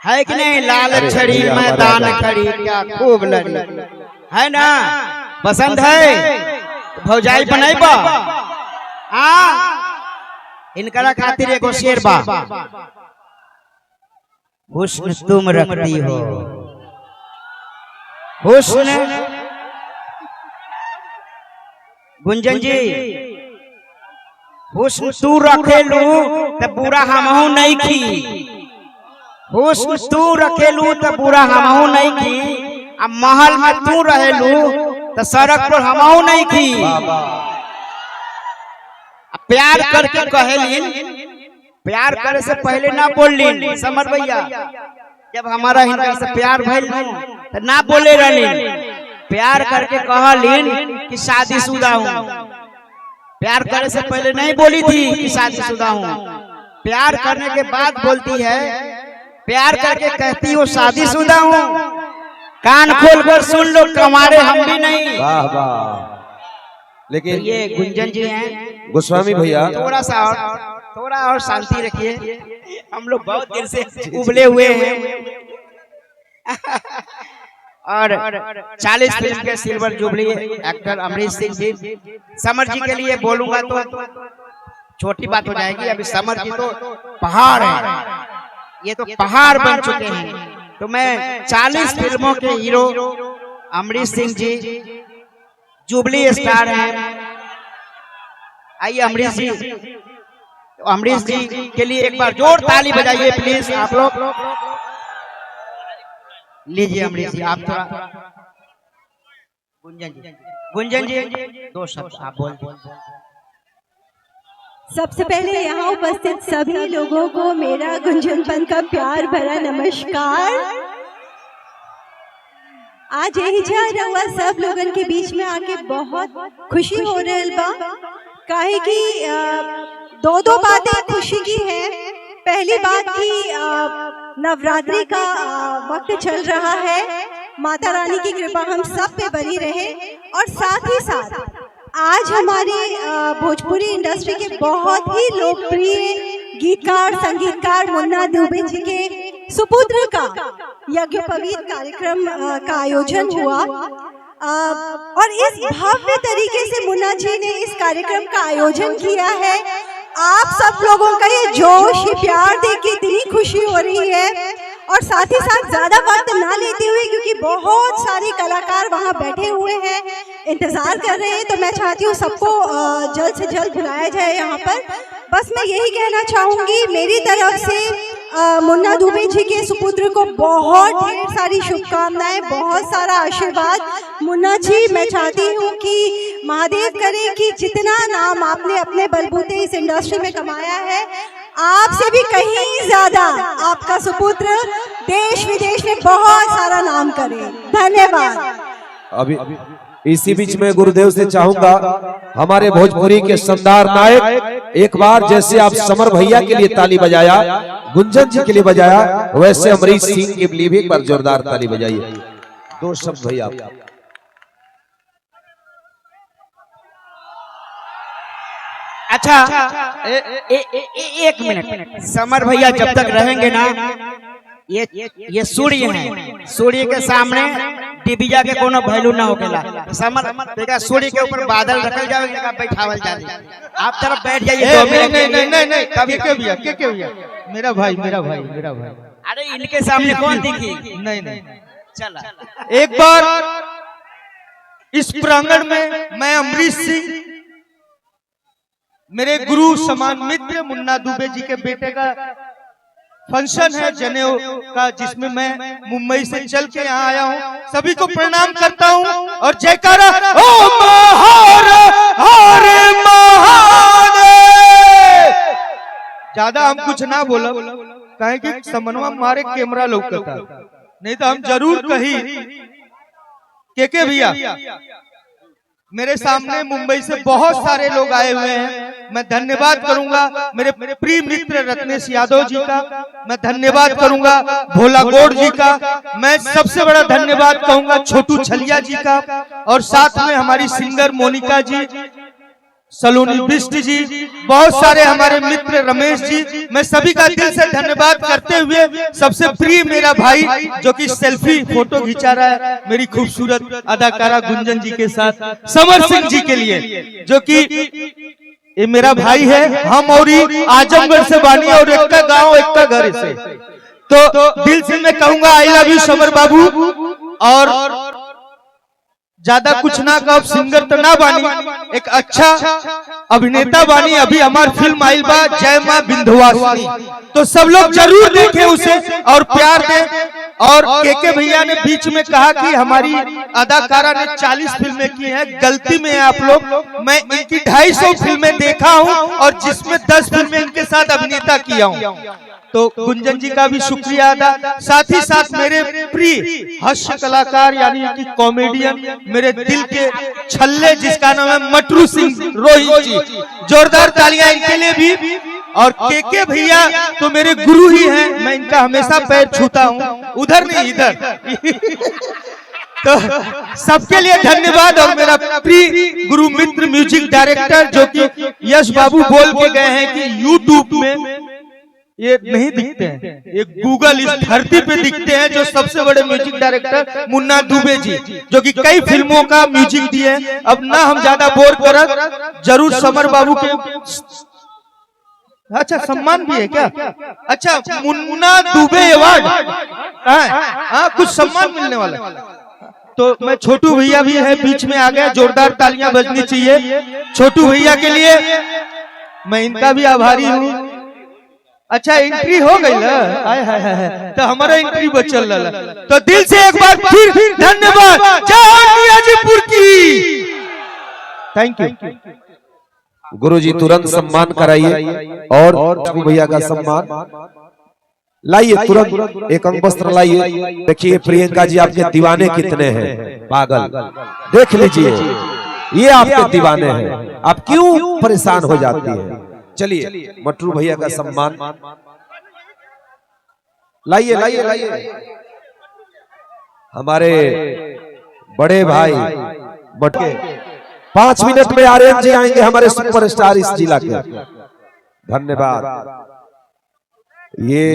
है कि नहीं? लाल छड़ी मैदान खड़ी क्या खूब लड़ी, है ना? पसंद है भौजाई बनाई बा इनकरा खातिर एगो शेर बा। हुस्न तुम रखती हो, हुस्न गुंजन जी, हुस्न तू रखेलू तो बुरा हमहू नहीं की, हुस्न तू रखेलू तो बुरा हमहू नहीं की, अब महल में तू रहेलू तो सड़क पर हमहू नहीं की। प्यार करके कहेलीन, प्यार करे से पहले ना बोलिन समर भैया, जब हमारा हिंदी से प्यार भइल तो ना बोले रहलीन, प्यार करके कहलीन कि शादीशुदा हूँ। प्यार करने से पहले नहीं बोली थी कि शादीशुदा हूँ, प्यार करने के बाद बोलती है, प्यार करके कहती हो शादीशुदा हूँ। कान खोल कर सुन लो, कमारे हम भी नहीं। वाह वाह। लेकिन तो ये गुंजन जी हैं गोस्वामी भैया, थोड़ा और शांति रखिए, हम लोग बहुत देर से उबले हुए हैं। और 40 फिल्म के silver jubilee actor Amrish Singh ji, Samar ji के लिए बोलूंगा तो छोटी बात हो जाएगी। अभी समर जी तो पहाड़ है, ये तो पहाड़ बन चुके हैं। तो मैं 40 फिल्मों के हीरो अमरीश सिंह जी जुबली स्टार हैं। आइए अमरीश जी, तो अमरीश जी के लिए एक बार जोर ताली बजाइए प्लीज आप लोग। लीजिए अमरीश जी, आप थोड़ा गुंजन जी दो शब्द आप बोल। सबसे पहले यहाँ उपस्थित सभी लोगों को मेरा गुंजनपन का प्यार भरा नमस्कार। आज यही रहुआ सब लोगन के बीच में आके बहुत खुशी हो रही बा, काहे कि दो बातें खुशी की है। पहली बात की नवरात्रि का वक्त चल रहा है, माता रानी की कृपा हम सब पे बनी रहे, और साथ ही साथ आज हमारे भोजपुरी इंडस्ट्री के बहुत ही लोकप्रिय गीतकार संगीतकार मुन्ना दुबे जी के सुपुत्र का यज्ञोपवीत कार्यक्रम का आयोजन हुआ। और इस भव्य तरीके से मुन्ना जी ने इस कार्यक्रम का आयोजन किया है। आप सब लोगों का ये जोश, ये प्यार देख के इतनी खुशी हो रही है। और साथ ही साथ ज्यादा वक्त ना लेते हुए, क्योंकि बहुत सारे कलाकार वहाँ बैठे हुए हैं, इंतजार कर रहे हैं, तो मैं चाहती हूँ सबको जल्द से जल्द बुलाया जाए यहाँ पर। बस मैं यही कहना चाहूँगी, मेरी तरफ से मुन्ना दुबे जी के सुपुत्र को बहुत ढेर सारी शुभकामनाएं, बहुत सारा आशीर्वाद। मुन्ना जी, मैं चाहती हूँ कि महादेव करे कि जितना नाम आपने अपने बलबूते इस इंडस्ट्री में कमाया है, आपसे भी कहीं ज्यादा आपका सुपुत्र देश विदेश में बहुत सारा नाम करे। धन्यवाद। अभी इसी बीच में गुरुदेव से चाहूंगा, हमारे भोजपुरी के शानदार नायक, एक बार जैसे आप समर भैया के लिए ताली बजाया, गुंजन जी के लिए बजाया, वैसे अमरीश सिंह के लिए भी एक बार जोरदार ताली बजाइए। दो शब्द भैया। अच्छा एक मिनट, समर भैया जब तक रहेंगे ना, ये सूर्य है, सूर्य के सामने डिबिया के कोनो वैल्यू ना होकेला। समर देखा सूर्य के ऊपर बादल रखल जावे, जगह बैठावल जावे, आप तरफ बैठ जाइए। नहीं कभी के भैया मेरा भाई। अरे इनके सामने कौन दिखी? नहीं चला एक बार इस प्रांगण में मैं अमरीश सिंह, मेरे गुरु समान मित्र मुन्ना दुबे जी के बेटे का फंक्शन है जनेऊ का, जिसमें मैं मुंबई से चल के यहाँ आया हूँ। सभी को प्रणाम करता हूँ और जयकारा ओ महार हरे महादेव। ज्यादा हम कुछ ना बोला, कहे कि समनवा मारे कैमरा लौकता, नहीं तो हम जरूर कही के भैया। मेरे सामने मुंबई से बहुत सारे लोग आए हुए हैं, मैं धन्यवाद करूंगा मेरे प्रिय मित्र रत्नेश यादव जी का, मैं धन्यवाद करूंगा भोला गौड़ जी का, मैं सबसे बड़ा धन्यवाद कहूंगा छोटू छलिया जी का, और साथ में हमारी सिंगर मोनिका जी, सलोनी बिष्ट जी, बहुत सारे हमारे मित्र रमेश जी, मैं सभी का दिल से धन्यवाद करते हुए सबसे प्रिय मेरा भाई जो कि सेल्फी फोटो खिंचा रहा है मेरी खूबसूरत अदाकारा गुंजन जी के साथ, समर सिंह जी के लिए जो कि ये मेरा भाई है। हम और आजमगढ़ से बानी और एक का गाँव एक का घर से, तो दिल से मैं कहूंगा आई लव यू समर बाबू। और ज्यादा कुछ ना कहो, सिंगर तो ना बानी, एक अच्छा अभिनेता बानी। अभी हमारी फिल्म आइल बा जय मां विंध्यवासिनी, तो सब लोग जरूर देखें उसे और प्यार दें। और केके भैया ने बीच में कहा कि हमारी अदाकारा ने 40 फिल्में की हैं, गलती में है आप लोग। मैं इनकी 250 फिल्में देखा हूं और जिसमें 10 फिल्में इनके साथ अभिनेता किया हूं। तो गुंजन जी का भी शुक्रिया अदा, साथ ही साथ मेरे प्रिय हास्य कलाकार यानी कि कॉमेडियन, मेरे दिल के छल्ले जिसका नाम है मटरू सिंह रोहित जी, जोरदार तालियां इनके लिए भी। और केके भैया तो मेरे गुरु ही हैं, मैं इनका हमेशा पैर छूता हूं, उधर नहीं इधर। तो सबके लिए धन्यवाद। और मेरा प्रिय गुरु मित्र म्यूजिक डायरेक्टर जो कि यश बाबू बोल के गए हैं कि यूट्यूब में ये नहीं दिखते हैं, ये गूगल इस धरती पे दिखते हैं, जो सबसे बड़े म्यूजिक डायरेक्टर मुन्ना दुबे जी जो कि कई फिल्मों का म्यूजिक दिए। अब ना हम ज्यादा बोर कर, जरूर समर बाबू के अच्छा सम्मान भी है क्या? अच्छा, मुन्ना दुबे अवार्ड, हाँ कुछ सम्मान मिलने वाला है। तो मैं छोटू भैया भी है बीच में आ गया, जोरदार तालियां बजनी चाहिए छोटू भैया के लिए, मैं इनका भी आभारी हूँ। अच्छा एंट्री हो गई ना, आय हाय हाय, तो हमारा एंट्री बचल रहा, तो दिल से एक बार फिर धन्यवाद। जय हाजीपुर की, थैंक यू। गुरुजी तुरंत सम्मान कराइए और भैया का सम्मान लाइए, तुरंत एक अंग वस्त्र लाइए। देखिए प्रियंका जी आपके दीवाने कितने हैं, पागल देख लीजिए, ये आपके दीवाने हैं, आप क्यों परेशान हो जाती है। चलिए मटरू भैया का सम्मान लाइए लाइए लाइए। हमारे बड़े भाई मटके 5 मिनट में आर्यन जी आएंगे, हमारे सुपरस्टार इस जिला के। धन्यवाद। ये